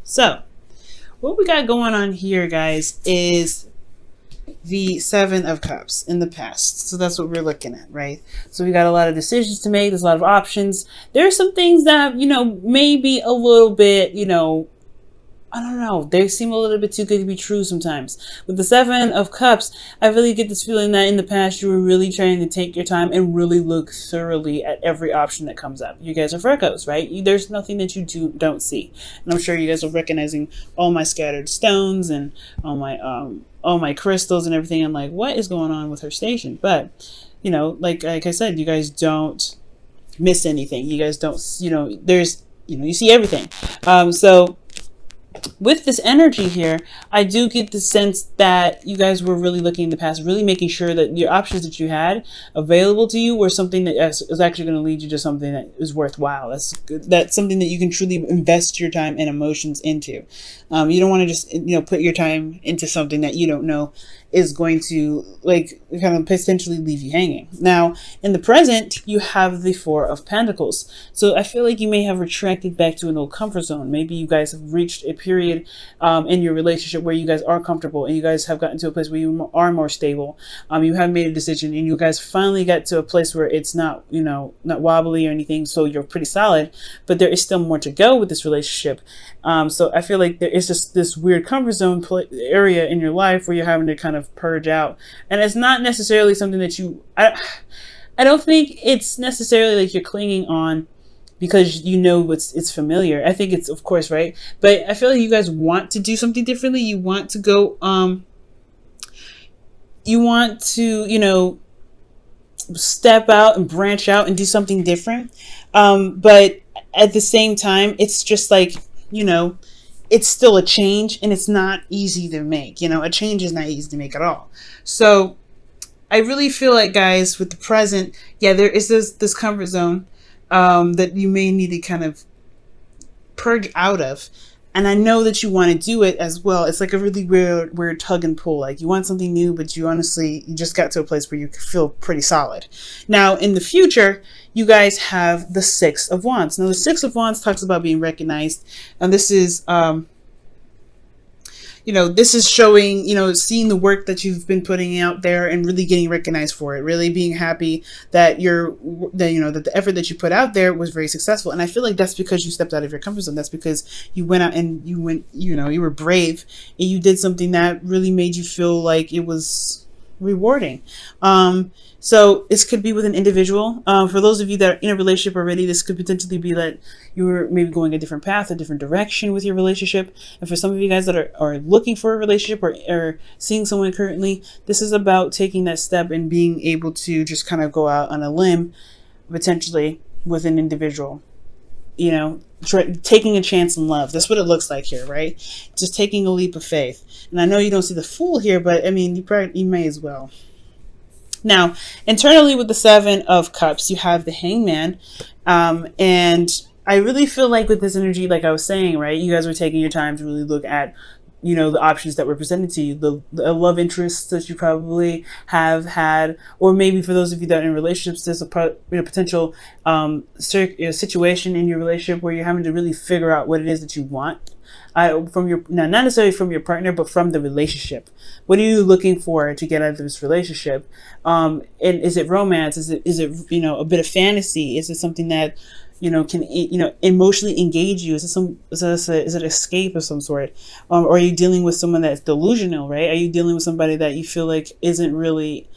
So, what we got going on here, guys, is the Seven of Cups in the past. So that's what we're looking at, right? So we got a lot of decisions to make. There's a lot of options. There are some things that, maybe a little bit, I don't know. They seem a little bit too good to be true sometimes. With the Seven of Cups, I really get this feeling that in the past you were really trying to take your time and really look thoroughly at every option that comes up. You guys are Virgos, right? There's nothing that you don't see. And I'm sure you guys are recognizing all my scattered stones and all my crystals and everything. I'm like, what is going on with her station? But, like I said, you guys don't miss anything. You guys don't, you see everything. So with this energy here, I do get the sense that you guys were really looking in the past, really making sure that your options that you had available to you were something that is actually going to lead you to something that is worthwhile. That's something that you can truly invest your time and emotions into. You don't want to just, put your time into something that you don't know is going to kind of potentially leave you hanging. Now, in the present, you have the Four of Pentacles. So I feel like you may have retracted back to an old comfort zone. Maybe you guys have reached a period in your relationship where you guys are comfortable and you guys have gotten to a place where you are more stable. You have made a decision and you guys finally got to a place where it's not, not wobbly or anything. So you're pretty solid, but there is still more to go with this relationship. So I feel like there is just this weird comfort zone area in your life where you're having to kind of purge out, and it's not necessarily something that I don't think it's necessarily like you're clinging on because it's familiar. I think it's, of course, right, but I feel like you guys want to do something differently. You want to go you want to step out and branch out and do something different, but at the same time it's just like, it's still a change and it's not easy to make. A change is not easy to make at all. So I really feel like, guys, with the present, yeah, there is this comfort zone that you may need to kind of purge out of. And I know that you want to do it as well. It's like a really weird tug and pull. Like you want something new, but you just got to a place where you feel pretty solid. Now, in the future, you guys have the Six of Wands. Now, the Six of Wands talks about being recognized. And this is, this is showing, seeing the work that you've been putting out there and really getting recognized for it, really being happy that that the effort that you put out there was very successful. And I feel like that's because you stepped out of your comfort zone. That's because you went out and you were brave and you did something that really made you feel like it was rewarding. So this could be with an individual. For those of you that are in a relationship already, this could potentially be that you were maybe going a different path, a different direction with your relationship. And for some of you guys that are looking for a relationship or seeing someone currently, this is about taking that step and being able to just kind of go out on a limb, potentially with an individual. Taking a chance in love. That's what it looks like here, right? Just taking a leap of faith. And I know you don't see the Fool here, but I mean, you may as well. Now, internally with the Seven of Cups, you have the Hangman. And I really feel like with this energy, like I was saying, right, you guys were taking your time to really look at, the options that were presented to you, the love interests that you probably have had, or maybe for those of you that are in relationships, there's a potential situation in your relationship where you're having to really figure out what it is that you want. Not necessarily from your partner, but from the relationship. What are you looking for to get out of this relationship? And is it romance? Is it a bit of fantasy? Is it something that can emotionally engage you? Is it escape of some sort? Or are you dealing with someone that's delusional? Right? Are you dealing with somebody that you feel like isn't really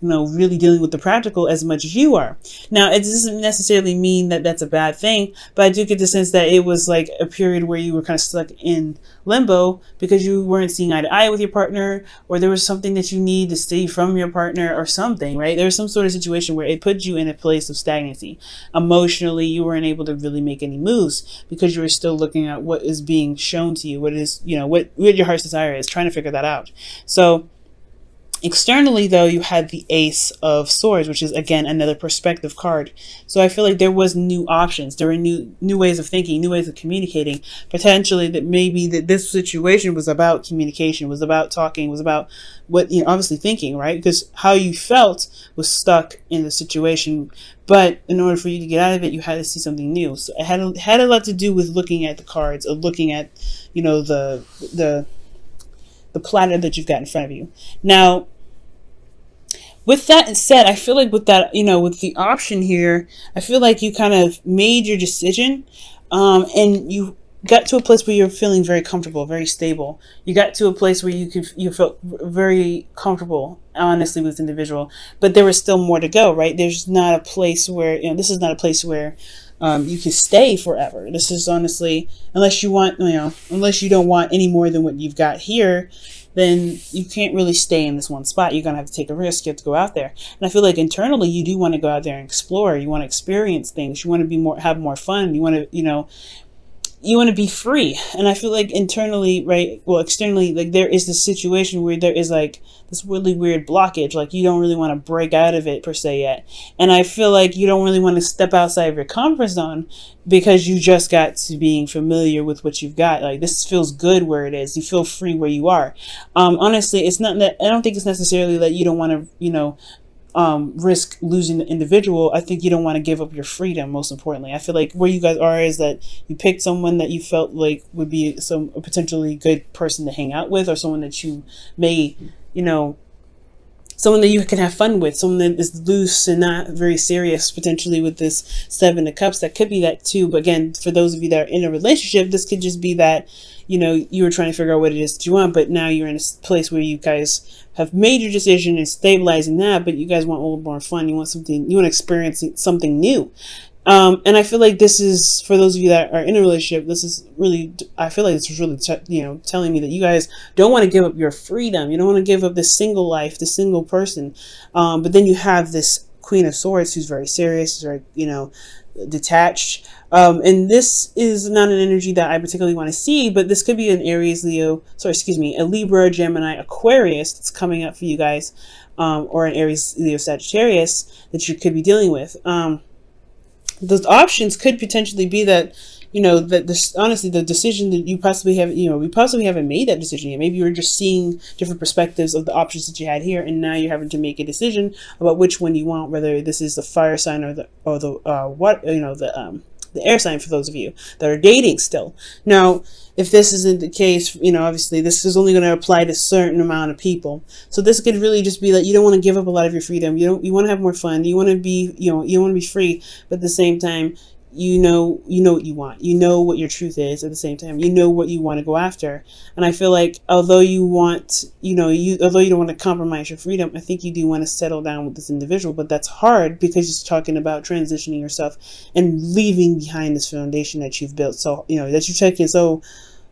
really dealing with the practical as much as you are? Now, it doesn't necessarily mean that that's a bad thing, but I do get the sense that it was like a period where you were kind of stuck in limbo because you weren't seeing eye to eye with your partner, or there was something that you need to stay from your partner or something, right? There was some sort of situation where it put you in a place of stagnancy. Emotionally, you weren't able to really make any moves because you were still looking at what is being shown to you, what is, what your heart's desire is, trying to figure that out. So Externally, though, you had the Ace of Swords, which is, again, another perspective card. So I feel like there was new options. There were new ways of thinking, new ways of communicating. Potentially that maybe that this situation was about communication, was about talking, was about what, obviously thinking, right? Because how you felt was stuck in the situation. But in order for you to get out of it, you had to see something new. So it had a lot to do with looking at the cards, or looking at, the platter that you've got in front of you. Now, with that said, I feel like with that, with the option here, I feel like you kind of made your decision, and you got to a place where you're feeling very comfortable, very stable. You got to a place where you felt very comfortable, honestly, with this individual, but there was still more to go, right? There's not a place where, this is not a place where you can stay forever. This is honestly, unless you don't want any more than what you've got here, then you can't really stay in this one spot. You're going to have to take a risk. You have to go out there. And I feel like internally you do want to go out there and explore. You want to experience things. You want to have more fun. You want to, you want to be free. And I feel like internally, right, well, externally, like there is this situation where there is like this really weird blockage. Like you don't really want to break out of it per se yet. And I feel like you don't really want to step outside of your comfort zone because you just got to being familiar with what you've got. Like this feels good where it is. You feel free where you are. Honestly, it's not that, I don't think it's necessarily that you don't want to, risk losing the individual. I think you don't want to give up your freedom, most importantly. I feel like where you guys are is that you picked someone that you felt like would be a potentially good person to hang out with, or someone that you may, someone that you can have fun with, someone that is loose and not very serious, potentially with this Seven of Cups. That could be that too. But again, for those of you that are in a relationship, this could just be that, you were trying to figure out what it is that you want, but now you're in a place where you guys have made your decision and stabilizing that, but you guys want a little more fun. You want to experience something new. And I feel like this is, for those of you that are in a relationship, this is really, I feel like this is really, telling me that you guys don't want to give up your freedom. You don't want to give up this single life, this single person. But then you have this Queen of Swords who's very serious, very, detached. And this is not an energy that I particularly want to see, but this could be an Aries, a Libra, Gemini, Aquarius that's coming up for you guys, or an Aries, Leo, Sagittarius that you could be dealing with. Those options could potentially be that, that this, honestly, the decision that you possibly have, we possibly haven't made that decision yet. Maybe you were just seeing different perspectives of the options that you had here, and now you're having to make a decision about which one you want, whether this is the fire sign or the air sign, for those of you that are dating still. Now, if this isn't the case, obviously this is only going to apply to a certain amount of people. So this could really just be that you don't want to give up a lot of your freedom. You want to have more fun. You want to be, you want to be free, but at the same time, you know what you want. You know what your truth is. At the same time, you know what you want to go after. And I feel like although you want, although you don't want to compromise your freedom, I think you do want to settle down with this individual. But that's hard because it's talking about transitioning yourself and leaving behind this foundation that you've built. So, that you've taken so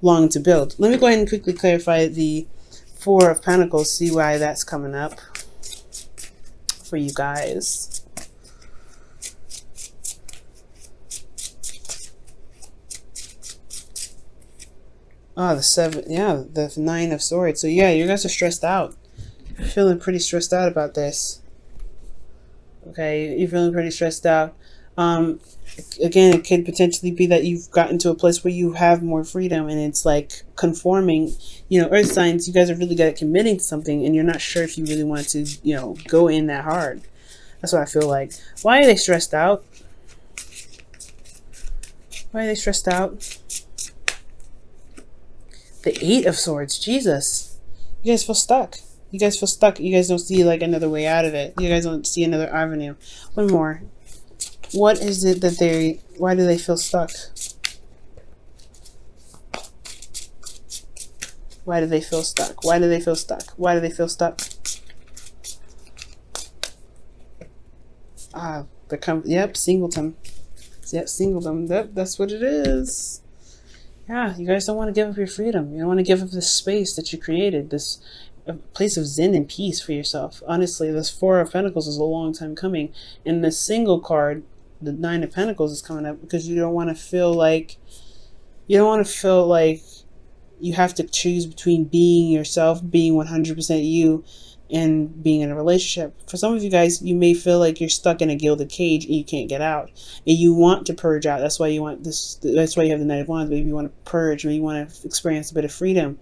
long to build. Let me go ahead and quickly clarify the Four of Pentacles, see why that's coming up for you guys. Oh, the Nine of Swords. So yeah, you guys are stressed out. You're feeling pretty stressed out about this. Okay, you're feeling pretty stressed out. Again, it could potentially be that you've gotten to a place where you have more freedom and it's like conforming. Earth signs, you guys are really good at committing to something and you're not sure if you really want to, go in that hard. That's what I feel like. Why are they stressed out? Why are they stressed out? The Eight of Swords. Jesus. You guys feel stuck. You guys feel stuck. You guys don't see like another way out of it. You guys don't see another avenue. One more. What is it that why do they feel stuck? Why do they feel stuck? Why do they feel stuck? Why do they feel stuck? Yep, singleton. Yep, singleton. Yep, that's what it is. Yeah, you guys don't want to give up your freedom. You don't want to give up this space that you created, this place of zen and peace for yourself. Honestly, this Four of Pentacles is a long time coming. And the single card, the Nine of Pentacles, is coming up because you don't want to feel like you have to choose between being yourself, being 100% you, and being in a relationship. For some of you guys, you may feel like you're stuck in a gilded cage and you can't get out, and you want to purge out. That's why you want this. That's why you have the Knight of Wands. Maybe you want to purge, maybe you want to experience a bit of freedom.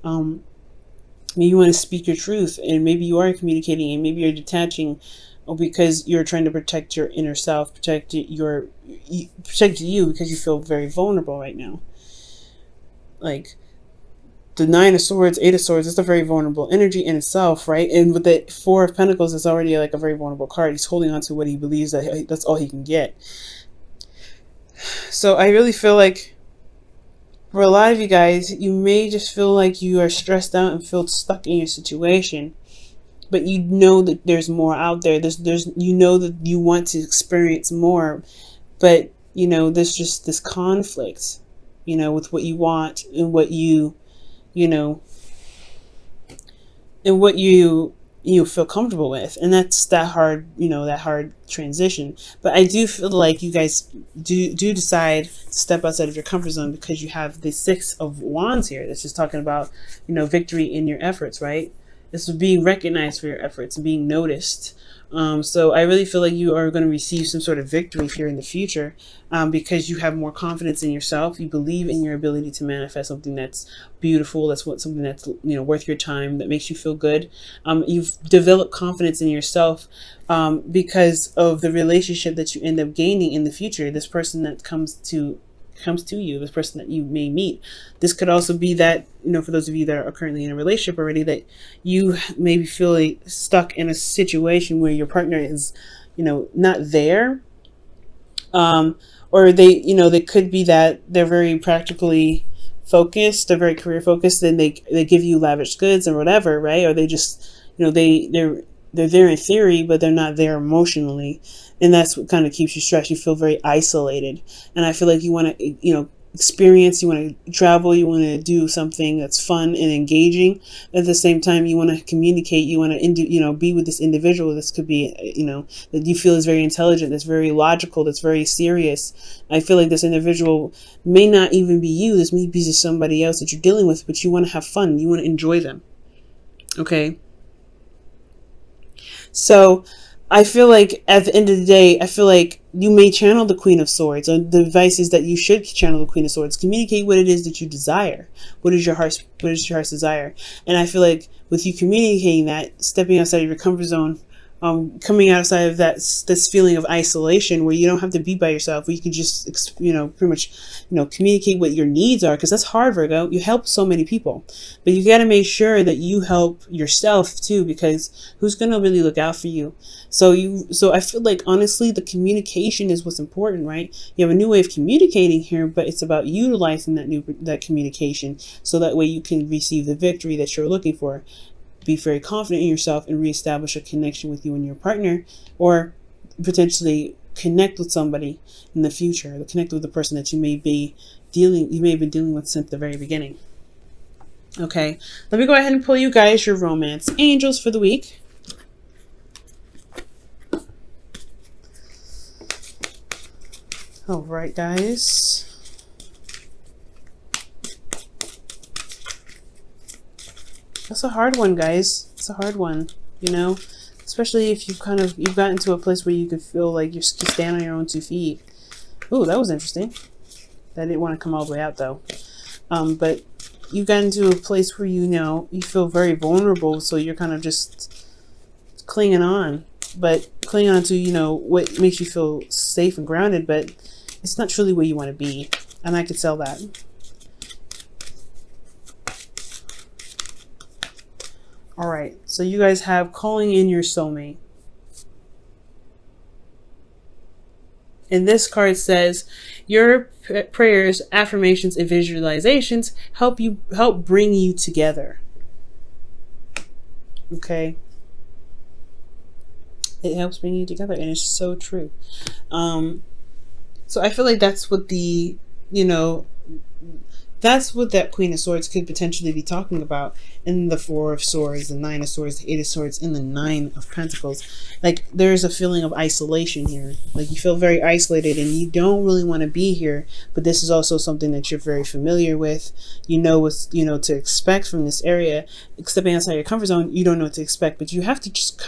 Maybe you want to speak your truth, and maybe you are communicating, and maybe you're detaching because you're trying to protect your inner self, protect you because you feel very vulnerable right now. Like the Nine of Swords, Eight of Swords, it's a very vulnerable energy in itself, right? And with the Four of Pentacles, it's already like a very vulnerable card. He's holding on to what he believes that that's all he can get. So I really feel like for a lot of you guys, you may just feel like you are stressed out and feel stuck in your situation, but you know that there's more out there. There's you know that you want to experience more, but you know there's just this conflict, you know, with what you want and what you know, and what you feel comfortable with, and that's that hard, you know, that hard transition. But I do feel like you guys do decide to step outside of your comfort zone, because you have the Six of Wands here. That's just talking about, you know, victory in your efforts, right? This is being recognized for your efforts and being noticed. So I really feel like you are going to receive some sort of victory here in the future, because you have more confidence in yourself. You believe in your ability to manifest something that's beautiful, something that's, you know, worth your time, that makes you feel good. You've developed confidence in yourself because of the relationship that you end up gaining in the future. This person that comes to you, this person that you may meet. This could also be that, you know, for those of you that are currently in a relationship already, that you maybe feel stuck in a situation where your partner is, you know, not there. Or they, you know, they could be that they're very practically focused, they're very career focused, and they give you lavish goods or whatever, right? Or they just, you know, they're there in theory, but they're not there emotionally. And that's what kind of keeps you stressed. You feel very isolated. And I feel like you want to, you know, experience, you want to travel, you want to do something that's fun and engaging. At the same time, you want to communicate, you want to, you know, be with this individual. This could be, you know, that you feel is very intelligent, that's very logical, that's very serious. I feel like this individual may not even be you. This may be just somebody else that you're dealing with, but you want to have fun. You want to enjoy them. Okay. So I feel like at the end of the day, I feel like you may channel the Queen of Swords. Or the advice is that you should channel the Queen of Swords. Communicate what it is that you desire. What is your heart's desire? And I feel like with you communicating that, stepping outside of your comfort zone, coming outside of this feeling of isolation where you don't have to be by yourself, where you can just, you know, pretty much, you know, communicate what your needs are, because that's hard, Virgo. You help so many people, but you got to make sure that you help yourself too, because who's going to really look out for you? So I feel like honestly, the communication is what's important, right? You have a new way of communicating here, but it's about utilizing that communication so that way you can receive the victory that you're looking for. Be very confident in yourself and reestablish a connection with you and your partner, or potentially connect with somebody in the future, connect with the person that you may have been dealing with since the very beginning. Okay, let me go ahead and pull you guys your romance angels for the week. All right, guys. That's a hard one, guys. It's a hard one, you know, especially if you've gotten to a place where you could feel like you stand on your own 2 feet. Ooh, that was interesting. That didn't want to come all the way out though. But you've gotten to a place where, you know, you feel very vulnerable, so you're kind of just clinging on, but clinging on to, you know, what makes you feel safe and grounded, but it's not truly where you want to be. And I could sell that. All right, so you guys have calling in your soulmate. And this card says, your prayers, affirmations, and visualizations help bring you together. Okay. It helps bring you together, and it's so true. So I feel like that's what the, you know, That's what that Queen of Swords could potentially be talking about in the Four of Swords, the Nine of Swords, the Eight of Swords, and the Nine of Pentacles. Like, there's a feeling of isolation here. Like, you feel very isolated and you don't really want to be here, but this is also something that you're very familiar with. You know what's, to expect from this area. Stepping outside your comfort zone, you don't know what to expect, but you have to just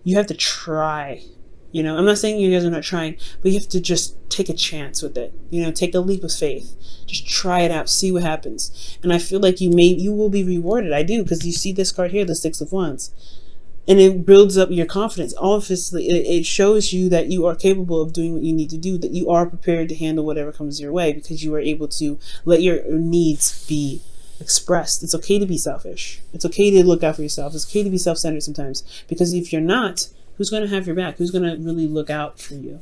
you have to try. I'm not saying you guys are not trying, but you have to just take a chance with it. Take a leap of faith. Just try it out, see what happens. And I feel like you will be rewarded. I do, because you see this card here, the Six of Wands. And it builds up your confidence. Obviously, it shows you that you are capable of doing what you need to do, that you are prepared to handle whatever comes your way, because you are able to let your needs be expressed. It's okay to be selfish. It's okay to look out for yourself. It's okay to be self-centered sometimes, because if you're not, who's going to have your back? Who's going to really look out for you?